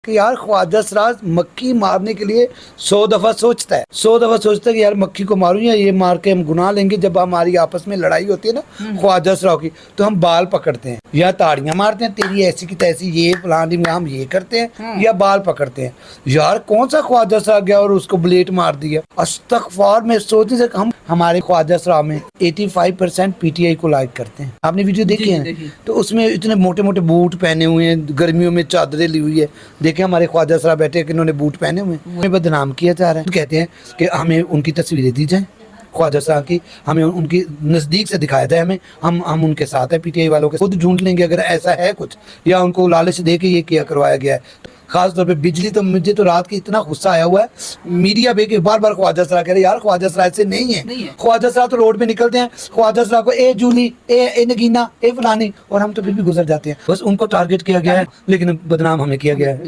कि यार ख्वाजा सराज मक्खी मारने के लिए 100 दफ़ा सोचता है, 100 दफ़ा सोचता है कि यार मक्खी को मारूं या ये मार के हम गुनाह लेंगे। जब हमारी आपस में लड़ाई होती है ना ख्वाजा सराज की, तो हम बाल पकड़ते हैं या ताड़ियां मारते हैं, तेरी ऐसी की तैसी, ये फलानी में हम ये करते हैं, या बाल पकड़ते हैं। यार कौन सा ख्वाजा सराज गया और उसको ब्लेड मार दिया। अस्तगफार में सोचने से हम हमारे ख्वाजा सराज में 85% पीटीआई को लाइक करते हैं। आपने वीडियो देखी है? तो उसमें इतने मोटे मोटे बूट पहने हुए हैं, गर्मियों में चादरें ली हुई है, देखे हमारे ख्वाजा सराज बैठे कि इन्होंने बूट पहने हुए हैं, उन्हें बदनाम किया जा रहा है। कहते हैं कि हमें उनकी तस्वीरें दी जाए ख्वाजा सराज की, हमें उनकी नज़दीक से दिखाया जाए, हमें हम उनके साथ है, पीटीआई वालों के खुद ढूंढ लेंगे अगर ऐसा है कुछ, या उनको लालच दे के ये किया करवाया गया है। खास तौर पे बिजली, तो मुझे तो रात की इतना गुस्सा आया हुआ है, मीडिया पे बार बार ख्वाजा सराज कह रहे यार ख्वाजा सराज से नहीं है। ख्वाजा सराज तो रोड पे निकलते हैं, ख्वाजा सराज को ए जूली, ए नगीना, ए फलानी, और हम तो फिर भी गुजर जाते हैं। बस उनको टारगेट किया गया है, लेकिन बदनाम हमें किया गया है।